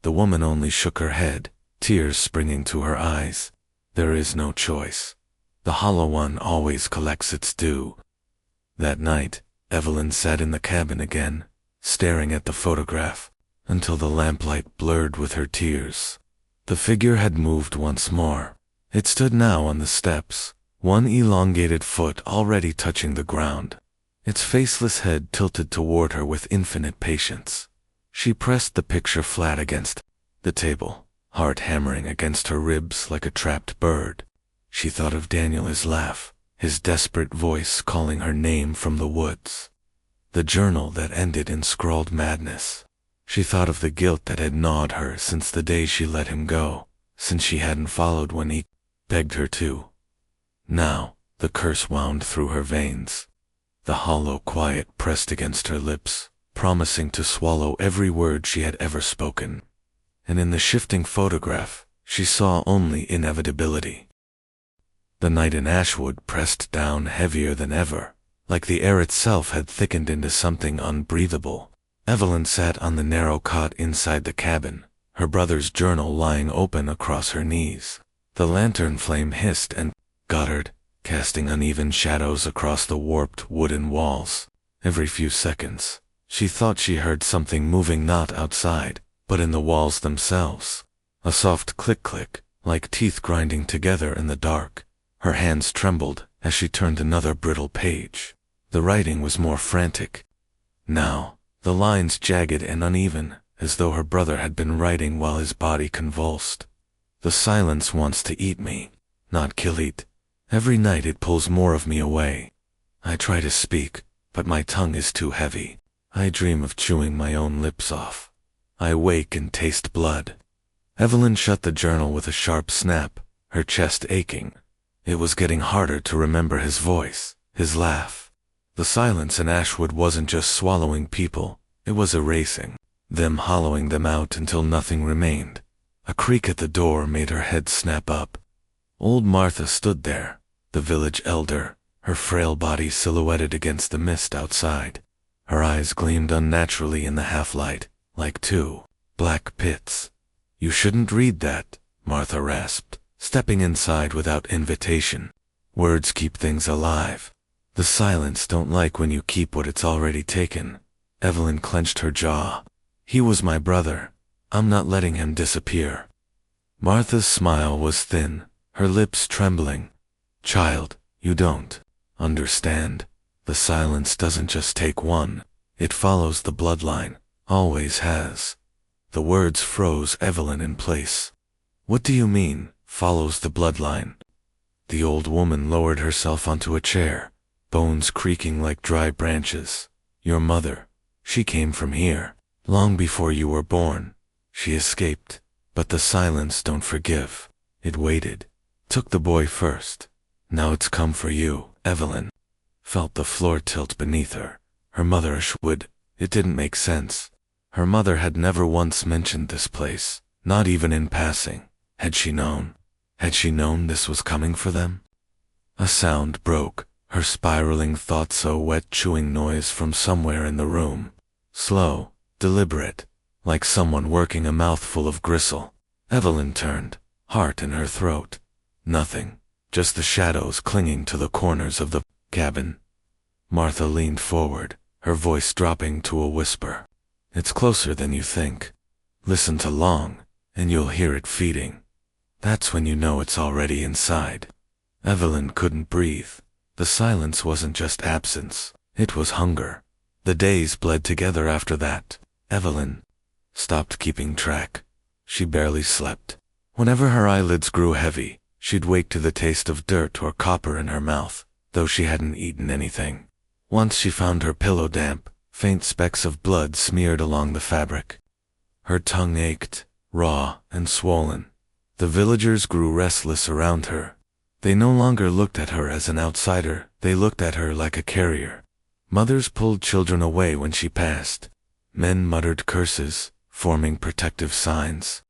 Speaker 1: The woman only shook her head, tears springing to her eyes. "There is no choice. The Hollow One always collects its due." That night, Evelyn sat in the cabin again, staring at the photograph, until the lamplight blurred with her tears. The figure had moved once more. It stood now on the steps, one elongated foot already touching the ground, its faceless head tilted toward her with infinite patience. She pressed the picture flat against the table, heart hammering against her ribs like a trapped bird. She thought of Daniel's laugh, his desperate voice calling her name from the woods. The journal that ended in scrawled madness. She thought of the guilt that had gnawed her since the day she let him go, since she hadn't followed when he begged her to. Now, the curse wound through her veins. The hollow quiet pressed against her lips, promising to swallow every word she had ever spoken. And in the shifting photograph, she saw only inevitability. The night in Ashwood pressed down heavier than ever, like the air itself had thickened into something unbreathable. Evelyn sat on the narrow cot inside the cabin, her brother's journal lying open across her knees. The lantern flame hissed and guttered, casting uneven shadows across the warped wooden walls. Every few seconds, she thought she heard something moving not outside, but in the walls themselves. A soft click-click, like teeth grinding together in the dark. Her hands trembled as she turned another brittle page. The writing was more frantic. Now, the lines jagged and uneven, as though her brother had been writing while his body convulsed. The silence wants to eat me, not kill it. Every night it pulls more of me away. I try to speak, but my tongue is too heavy. I dream of chewing my own lips off. I wake and taste blood. Evelyn shut the journal with a sharp snap, her chest aching. It was getting harder to remember his voice, his laugh. The silence in Ashwood wasn't just swallowing people, it was erasing them, hollowing them out until nothing remained. A creak at the door made her head snap up. Old Martha stood there, the village elder, her frail body silhouetted against the mist outside. Her eyes gleamed unnaturally in the half-light, like two black pits. "You shouldn't read that," Martha rasped, stepping inside without invitation. "Words keep things alive. The silence don't like when you keep what it's already taken." Evelyn clenched her jaw. "He was my brother. I'm not letting him disappear." Martha's smile was thin, her lips trembling. "Child, you don't understand. The silence doesn't just take one. It follows the bloodline, always has." The words froze Evelyn in place. "What do you mean, follows the bloodline?" The old woman lowered herself onto a chair, bones creaking like dry branches. "Your mother, she came from here, long before you were born. She escaped, but the silence don't forgive. It waited, took the boy first. Now it's come for you." Evelyn felt the floor tilt beneath her. Her mother Ashwood, it didn't make sense. Her mother had never once mentioned this place, not even in passing. Had she known? Had she known this was coming for them? A sound broke, her spiraling thoughts a wet chewing noise from somewhere in the room. Slow, deliberate, like someone working a mouthful of gristle. Evelyn turned, heart in her throat. Nothing, just the shadows clinging to the corners of the cabin. Martha leaned forward, her voice dropping to a whisper. "It's closer than you think. Listen to long, and you'll hear it feeding. That's when you know it's already inside." Evelyn couldn't breathe. The silence wasn't just absence, it was hunger. The days bled together after that. Evelyn stopped keeping track. She barely slept. Whenever her eyelids grew heavy, she'd wake to the taste of dirt or copper in her mouth, though she hadn't eaten anything. Once she found her pillow damp, faint specks of blood smeared along the fabric. Her tongue ached, raw and swollen. The villagers grew restless around her. They no longer looked at her as an outsider, they looked at her like a carrier. Mothers pulled children away when she passed. Men muttered curses, forming protective signs.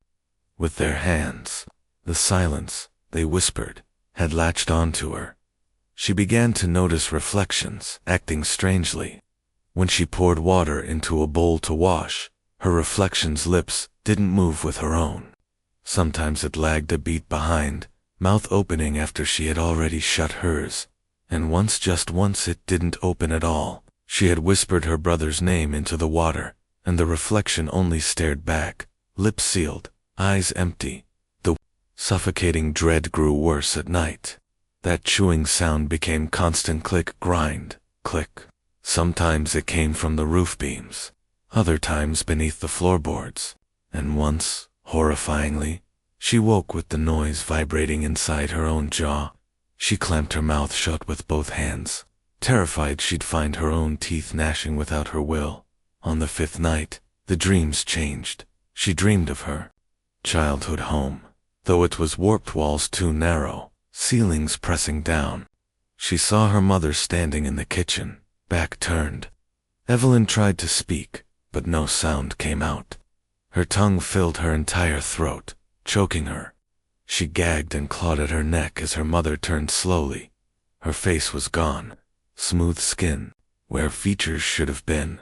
Speaker 1: With their hands, the silence, they whispered, had latched onto her. She began to notice reflections, acting strangely. When she poured water into a bowl to wash, her reflection's lips didn't move with her own. Sometimes it lagged a beat behind, mouth opening after she had already shut hers. And once, just once, it didn't open at all. She had whispered her brother's name into the water, and the reflection only stared back, lips sealed, eyes empty. The suffocating dread grew worse at night. That chewing sound became constant click, grind, click. Sometimes it came from the roof beams, other times beneath the floorboards. And once, horrifyingly, she woke with the noise vibrating inside her own jaw. She clamped her mouth shut with both hands, terrified she'd find her own teeth gnashing without her will. On the fifth night, the dreams changed. She dreamed of her childhood home, though it was warped, walls too narrow, ceilings pressing down. She saw her mother standing in the kitchen, back turned. Evelyn tried to speak, but no sound came out. Her tongue filled her entire throat, choking her. She gagged and clawed at her neck as her mother turned slowly. Her face was gone, smooth skin, where features should have been.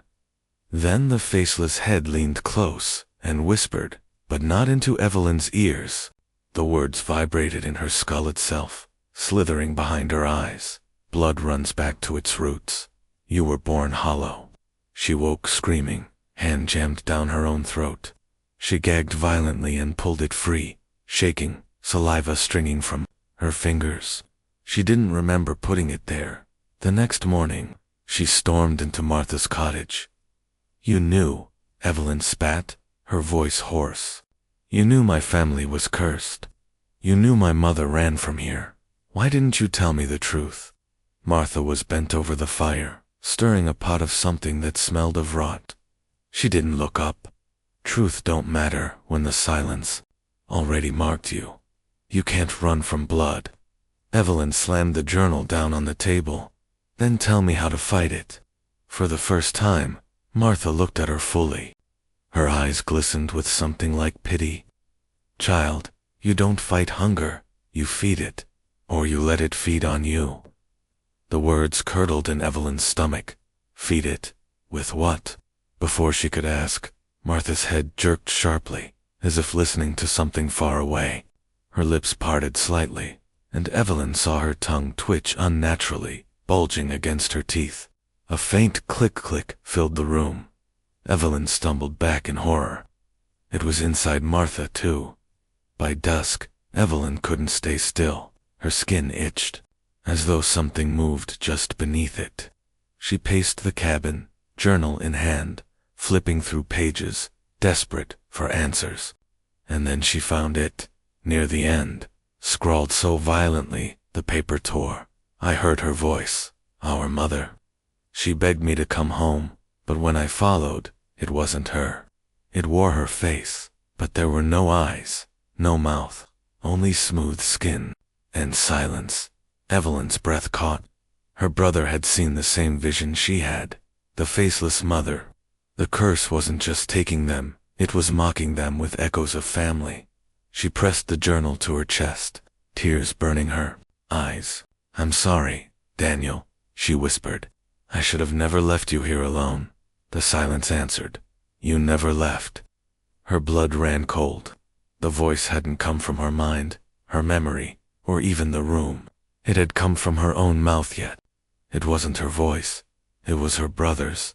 Speaker 1: Then the faceless head leaned close and whispered, but not into Evelyn's ears. The words vibrated in her skull itself, slithering behind her eyes. Blood runs back to its roots. You were born hollow. She woke screaming, hand jammed down her own throat. She gagged violently and pulled it free, shaking, saliva stringing from her fingers. She didn't remember putting it there. The next morning, she stormed into Martha's cottage. "You knew," Evelyn spat, her voice hoarse. "You knew my family was cursed. You knew my mother ran from here. Why didn't you tell me the truth?" Martha was bent over the fire, stirring a pot of something that smelled of rot. She didn't look up. Truth don't matter when the silence already marked you. You can't run from blood. Evelyn slammed the journal down on the table. "Then tell me how to fight it." For the first time, Martha looked at her fully. Her eyes glistened with something like pity. "Child, you don't fight hunger, you feed it, or you let it feed on you." The words curdled in Evelyn's stomach. Feed it? With what? Before she could ask, Martha's head jerked sharply, as if listening to something far away. Her lips parted slightly, and Evelyn saw her tongue twitch unnaturally, bulging against her teeth. A faint click-click filled the room. Evelyn stumbled back in horror. It was inside Martha, too. By dusk, Evelyn couldn't stay still. Her skin itched, as though something moved just beneath it. She paced the cabin, journal in hand, flipping through pages, desperate for answers. And then she found it, near the end, scrawled so violently the paper tore. I heard her voice, our mother. She begged me to come home, but when I followed, it wasn't her. It wore her face, but there were no eyes, no mouth, only smooth skin and silence. Evelyn's breath caught. Her brother had seen the same vision she had, the faceless mother. The curse wasn't just taking them, it was mocking them with echoes of family. She pressed the journal to her chest, tears burning her eyes. "I'm sorry, Daniel," she whispered. "I should have never left you here alone." The silence answered, "You never left." Her blood ran cold. The voice hadn't come from her mind, her memory, or even the room. It had come from her own mouth yet. It wasn't her voice. It was her brother's.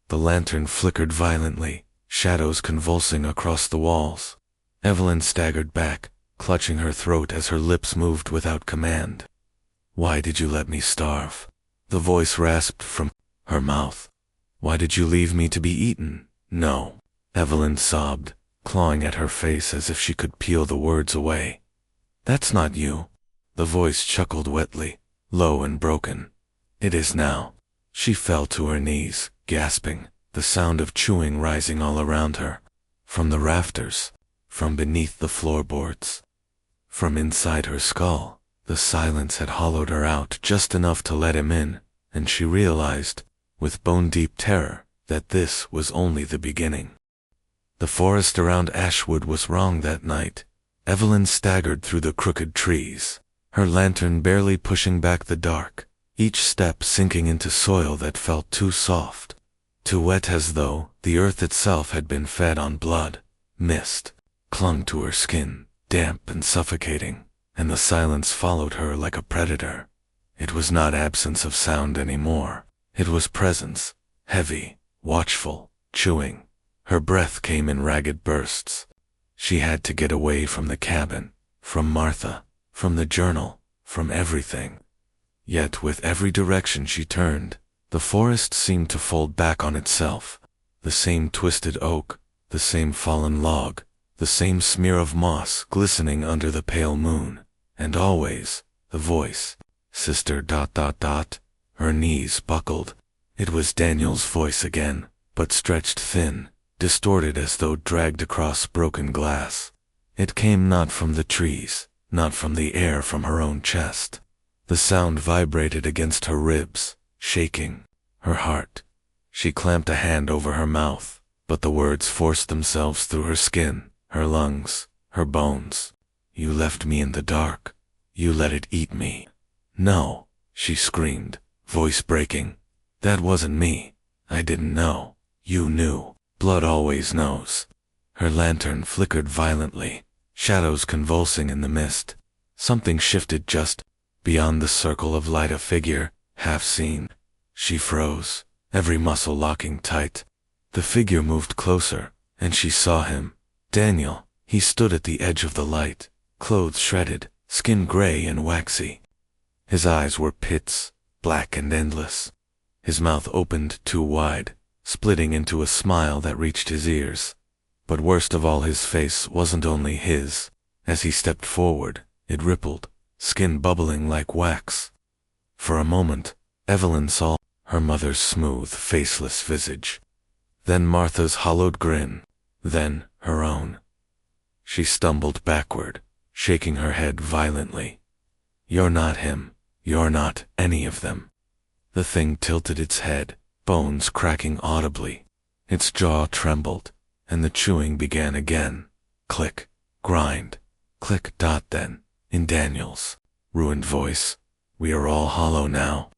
Speaker 1: The lantern flickered violently, shadows convulsing across the walls. Evelyn staggered back, clutching her throat as her lips moved without command. "Why did you let me starve?" The voice rasped from her mouth. "Why did you leave me to be eaten?" "No," Evelyn sobbed, clawing at her face as if she could peel the words away. "That's not you." The voice chuckled wetly, low and broken. "It is now." She fell to her knees, gasping, the sound of chewing rising all around her. From the rafters, from beneath the floorboards, from inside her skull, the silence had hollowed her out just enough to let him in, and she realized, with bone-deep terror, that this was only the beginning. The forest around Ashwood was wrong that night. Evelyn staggered through the crooked trees, her lantern barely pushing back the dark, each step sinking into soil that felt too soft, too wet, as though the earth itself had been fed on blood. Mist clung to her skin, damp and suffocating, and the silence followed her like a predator. It was not absence of sound anymore. It was presence, heavy, watchful, chewing. Her breath came in ragged bursts. She had to get away from the cabin, from Martha, from the journal, from everything. Yet with every direction she turned, the forest seemed to fold back on itself. The same twisted oak, the same fallen log, the same smear of moss glistening under the pale moon, and always, the voice, "Sister ... Her knees buckled. It was Daniel's voice again, but stretched thin, distorted as though dragged across broken glass. It came not from the trees, not from the air, from her own chest. The sound vibrated against her ribs, shaking her heart. She clamped a hand over her mouth, but the words forced themselves through her skin, her lungs, her bones. "You left me in the dark. You let it eat me." "No," she screamed, voice breaking. That wasn't me. I didn't know. You knew. Blood always knows. Her lantern flickered violently, shadows convulsing in the mist. Something shifted just beyond the circle of light, a figure, half seen. She froze, every muscle locking tight. The figure moved closer, and she saw him. Daniel. He stood at the edge of the light, clothes shredded, skin gray and waxy. His eyes were pits, black and endless. His mouth opened too wide, splitting into a smile that reached his ears. But worst of all, his face wasn't only his. As he stepped forward, it rippled, skin bubbling like wax. For a moment, Evelyn saw her mother's smooth, faceless visage. Then Martha's hollowed grin. Then her own. She stumbled backward, shaking her head violently. You're not him. You're not any of them. The thing tilted its head, bones cracking audibly. Its jaw trembled, and the chewing began again. Click, grind, click. Then, in Daniel's ruined voice, we are all hollow now.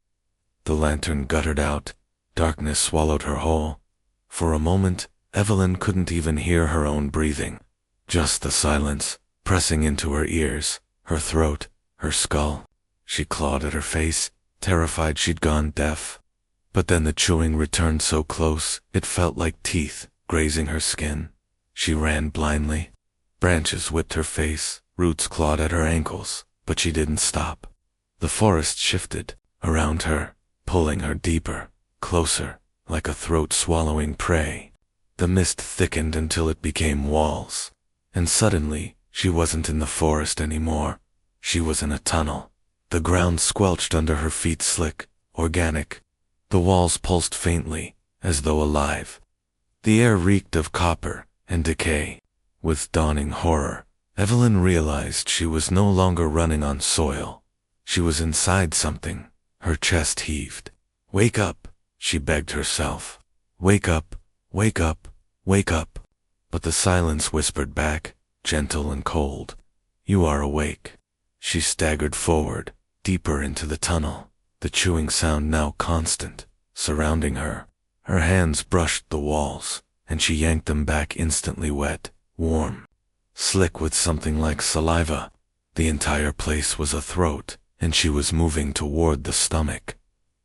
Speaker 1: The lantern guttered out. Darkness swallowed her whole. For a moment, Evelyn couldn't even hear her own breathing. Just the silence, pressing into her ears, her throat, her skull. She clawed at her face, terrified she'd gone deaf. But then the chewing returned so close, it felt like teeth grazing her skin. She ran blindly. Branches whipped her face, roots clawed at her ankles, but she didn't stop. The forest shifted around her, pulling her deeper, closer, like a throat-swallowing prey. The mist thickened until it became walls. And suddenly, she wasn't in the forest anymore. She was in a tunnel. The ground squelched under her feet, slick, organic. The walls pulsed faintly, as though alive. The air reeked of copper and decay. With dawning horror, Evelyn realized she was no longer running on soil. She was inside something. Her chest heaved. Wake up, she begged herself. Wake up, wake up, wake up. But the silence whispered back, gentle and cold. You are awake. She staggered forward, deeper into the tunnel, the chewing sound now constant, surrounding her. Her hands brushed the walls, and she yanked them back, instantly wet, warm, slick with something like saliva. The entire place was a throat, and she was moving toward the stomach.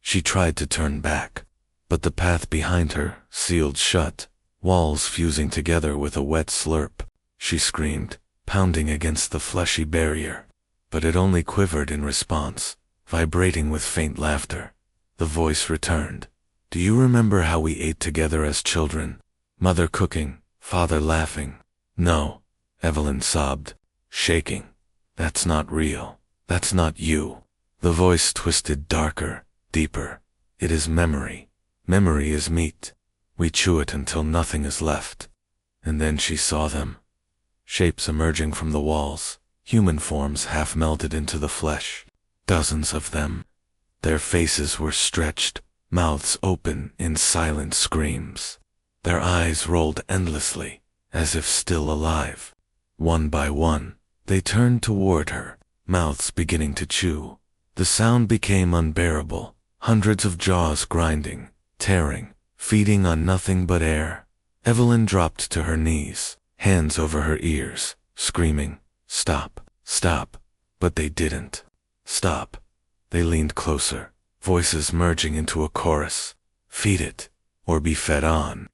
Speaker 1: She tried to turn back, but the path behind her sealed shut, walls fusing together with a wet slurp. She screamed, pounding against the fleshy barrier. But it only quivered in response, vibrating with faint laughter. The voice returned. Do you remember how we ate together as children? Mother cooking, father laughing. No, Evelyn sobbed, shaking. That's not real. That's not you. The voice twisted darker, deeper. It is memory. Memory is meat. We chew it until nothing is left. And then she saw them. Shapes emerging from the walls. Human forms half melted into the flesh. Dozens of them. Their faces were stretched, mouths open in silent screams. Their eyes rolled endlessly, as if still alive. One by one, they turned toward her, mouths beginning to chew. The sound became unbearable, hundreds of jaws grinding, tearing, feeding on nothing but air. Evelyn dropped to her knees, hands over her ears, screaming, "Stop, stop." But they didn't stop. They leaned closer, voices merging into a chorus. Feed it, or be fed on.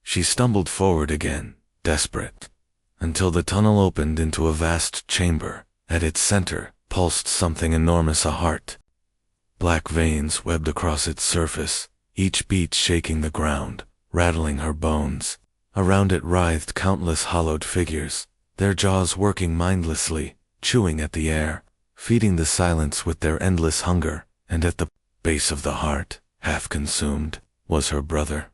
Speaker 1: She stumbled forward again, desperate, until the tunnel opened into a vast chamber. At its center pulsed something enormous, a heart. Black veins webbed across its surface, each beat shaking the ground, rattling her bones. Around it writhed countless hollowed figures, their jaws working mindlessly, chewing at the air, feeding the silence with their endless hunger. And at the base of the heart, half consumed, was her brother.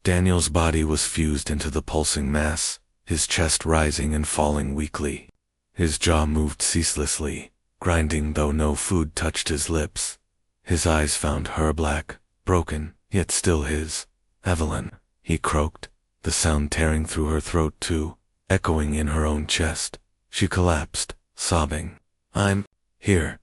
Speaker 1: Daniel's body was fused into the pulsing mass, his chest rising and falling weakly. His jaw moved ceaselessly, grinding though no food touched his lips. His eyes found her, black, broken, yet still his. "Evelyn," he croaked, the sound tearing through her throat too, echoing in her own chest. She collapsed, sobbing. I'm here,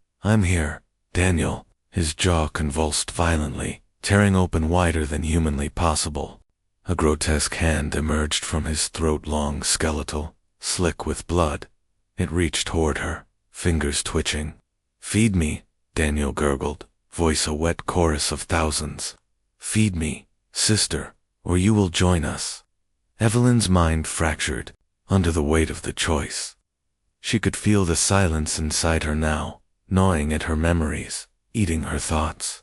Speaker 1: Daniel." His jaw convulsed violently, tearing open wider than humanly possible. A grotesque hand emerged from his throat, long, skeletal, slick with blood. It reached toward her, fingers twitching. "Feed me," Daniel gurgled, voice a wet chorus of thousands. "Feed me, sister, or you will join us." Evelyn's mind fractured under the weight of the choice. She could feel the silence inside her now, gnawing at her memories, eating her thoughts.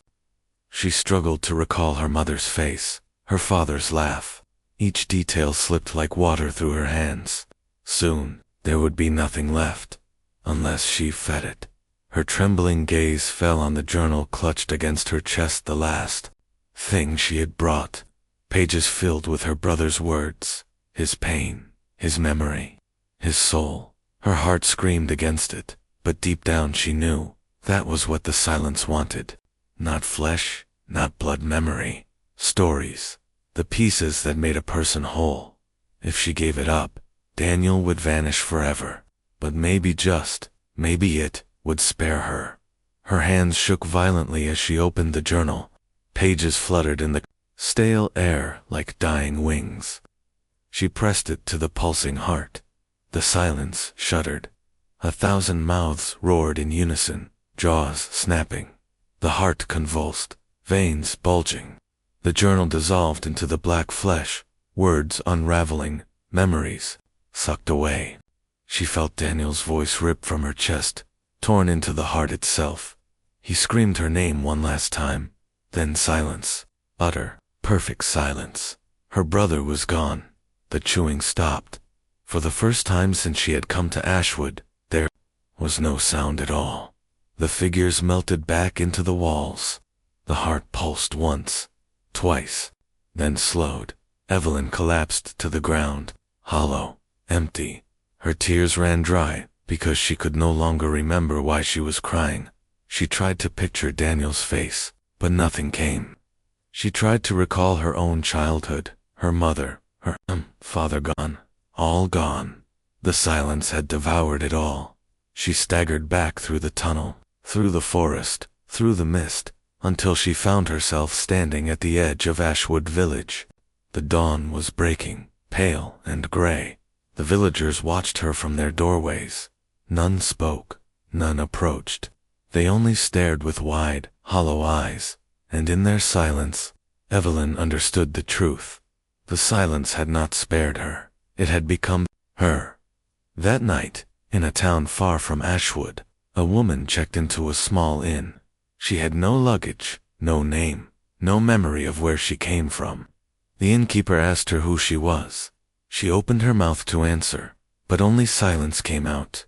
Speaker 1: She struggled to recall her mother's face, her father's laugh. Each detail slipped like water through her hands. Soon, there would be nothing left, unless she fed it. Her trembling gaze fell on the journal clutched against her chest, the last thing she had brought. Pages filled with her brother's words, his pain, his memory, his soul. Her heart screamed against it, but deep down she knew that was what the silence wanted. Not flesh, not blood, memory, stories, the pieces that made a person whole. If she gave it up, Daniel would vanish forever. But maybe, just maybe, it would spare her. Her hands shook violently as she opened the journal. Pages fluttered in the stale air like dying wings. She pressed it to the pulsing heart. The silence shuddered. 1,000 mouths roared in unison, jaws snapping. The heart convulsed, veins bulging. The journal dissolved into the black flesh, words unraveling, memories sucked away. She felt Daniel's voice rip from her chest, torn into the heart itself. He screamed her name one last time, then silence, utter, perfect silence. Her brother was gone. The chewing stopped. For the first time since she had come to Ashwood, there was no sound at all. The figures melted back into the walls. The heart pulsed once, twice, then slowed. Evelyn collapsed to the ground, hollow, empty. Her tears ran dry because she could no longer remember why she was crying. She tried to picture Daniel's face, but nothing came. She tried to recall her own childhood, her mother, her father gone, all gone. The silence had devoured it all. She staggered back through the tunnel, through the forest, through the mist, until she found herself standing at the edge of Ashwood village. The dawn was breaking, pale and gray. The villagers watched her from their doorways. None spoke, none approached. They only stared with wide, hollow eyes, and in their silence, Evelyn understood the truth. The silence had not spared her. It had become her. That night, in a town far from Ashwood, a woman checked into a small inn. She had no luggage, no name, no memory of where she came from. The innkeeper asked her who she was. She opened her mouth to answer, but only silence came out.